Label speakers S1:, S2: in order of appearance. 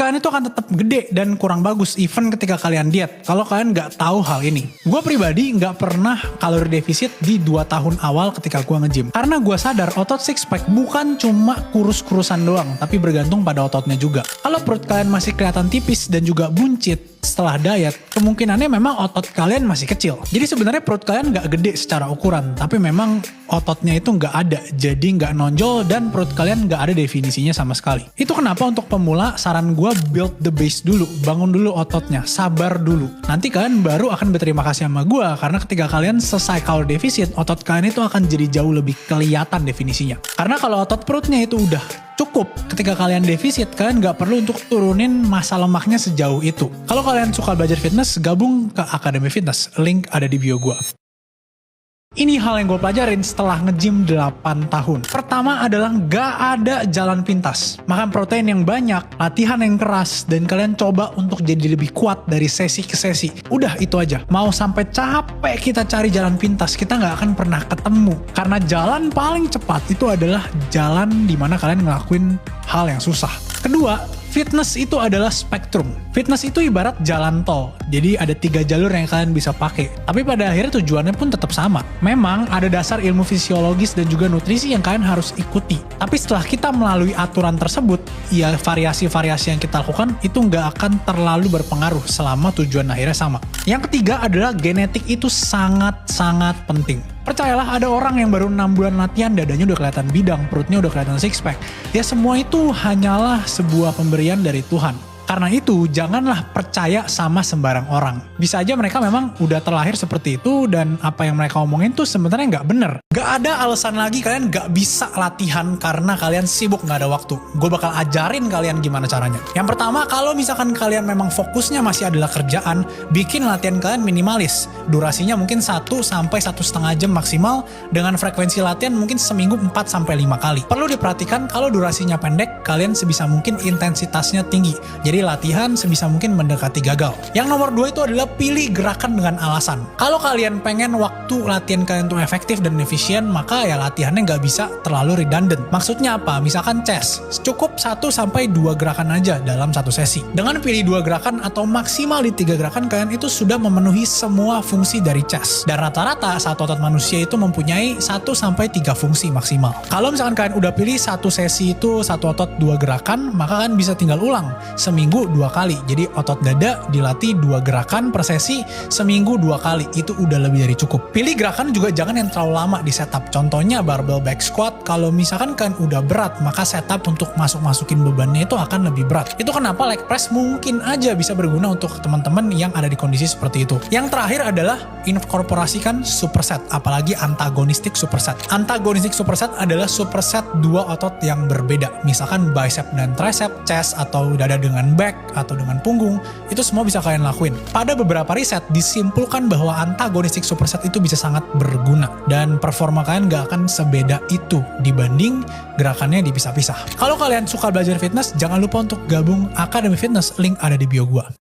S1: kalian itu akan tetap gede dan kurang bagus even ketika kalian diet. Kalau kalian nggak tahu hal ini. Gue pribadi nggak pernah kalori defisit di 2 tahun awal ketika gue nge-gym. Karena gue sadar otot six pack bukan cuma kurus-kurusan doang, tapi bergantung pada ototnya juga. Kalau perut kalian masih kelihatan tipis dan juga buncit setelah diet, kemungkinannya memang otot kalian masih kecil. Jadi sebenarnya perut kalian nggak gede secara ukuran, tapi memang ototnya itu nggak ada, jadi nggak nonjol dan perut kalian nggak ada definisinya sama sekali. Itu kenapa untuk pemula saran gue build the base dulu, bangun dulu ototnya, sabar dulu. Nanti kalian baru akan berterima kasih sama gue, karena ketika kalian selesai kalori defisit, otot kalian itu akan jadi jauh lebih kelihatan definisinya. Karena kalau otot perutnya itu udah cukup, ketika kalian defisit, kalian nggak perlu untuk turunin massa lemaknya sejauh itu. Kalau kalian suka belajar fitness, gabung ke Akademi Fitness, link ada di bio gue. Ini hal yang gue pelajarin setelah nge-gym 8 tahun. Pertama adalah gak ada jalan pintas. Makan protein yang banyak, latihan yang keras, dan kalian coba untuk jadi lebih kuat dari sesi ke sesi. Udah itu aja. Mau sampai capek kita cari jalan pintas, kita gak akan pernah ketemu. Karena jalan paling cepat itu adalah jalan dimana kalian ngelakuin hal yang susah. Kedua, fitness itu adalah spektrum. Fitness itu ibarat jalan tol. Jadi ada 3 jalur yang kalian bisa pakai. Tapi pada akhirnya tujuannya pun tetap sama. Memang ada dasar ilmu fisiologis dan juga nutrisi yang kalian harus ikuti. Tapi setelah kita melalui aturan tersebut, ya variasi-variasi yang kita lakukan itu nggak akan terlalu berpengaruh selama tujuan akhirnya sama. Yang ketiga adalah genetik itu sangat-sangat penting. Percayalah, ada orang yang baru 6 bulan latihan, dadanya udah kelihatan bidang, perutnya udah kelihatan six pack. Ya semua itu hanyalah sebuah pemberian dari Tuhan. Karena itu, janganlah percaya sama sembarang orang. Bisa aja mereka memang udah terlahir seperti itu, dan apa yang mereka omongin tuh sebenarnya nggak bener. Gak ada alasan lagi kalian nggak bisa latihan karena kalian sibuk nggak ada waktu. Gue bakal ajarin kalian gimana caranya. Yang pertama, kalau misalkan kalian memang fokusnya masih adalah kerjaan, bikin latihan kalian minimalis. Durasinya mungkin 1 sampai 1,5 jam maksimal, dengan frekuensi latihan mungkin seminggu 4 sampai 5 kali. Perlu diperhatikan kalau durasinya pendek, kalian sebisa mungkin intensitasnya tinggi. Jadi latihan sebisa mungkin mendekati gagal. Yang nomor 2 itu adalah pilih gerakan dengan alasan. Kalau kalian pengen waktu latihan kalian tuh efektif dan efisien, maka ya latihannya nggak bisa terlalu redundant. Maksudnya apa? Misalkan chest, cukup 1 sampai 2 gerakan aja dalam satu sesi. Dengan pilih 2 gerakan atau maksimal di 3 gerakan, kalian itu sudah memenuhi semua fungsi dari chest. Dan rata-rata satu otot manusia itu mempunyai 1 sampai 3 fungsi maksimal. Kalau misalkan kalian udah pilih satu sesi itu satu otot 2 gerakan, maka kalian bisa tinggal ulang seminggu 2 kali. Jadi otot dada dilatih 2 gerakan per sesi seminggu 2 kali. Itu udah lebih dari cukup. Pilih gerakan juga jangan yang terlalu lama di setup. Contohnya barbell back squat. Kalau misalkan kalian udah berat, maka setup untuk masukin bebannya itu akan lebih berat. Itu kenapa leg press mungkin aja bisa berguna untuk teman-teman yang ada di kondisi seperti itu. Yang terakhir adalah inkorporasikan superset, apalagi antagonistic superset. Antagonistic superset adalah superset 2 otot yang berbeda. Misalkan bicep dan tricep, chest atau dada dengan back atau dengan punggung, itu semua bisa kalian lakuin. Pada beberapa riset disimpulkan bahwa antagonistic superset itu bisa sangat berguna dan performa kalian gak akan sebeda itu dibanding gerakannya dipisah-pisah. Kalau kalian suka belajar fitness, jangan lupa untuk gabung Akademi Fitness, link ada di bio gua.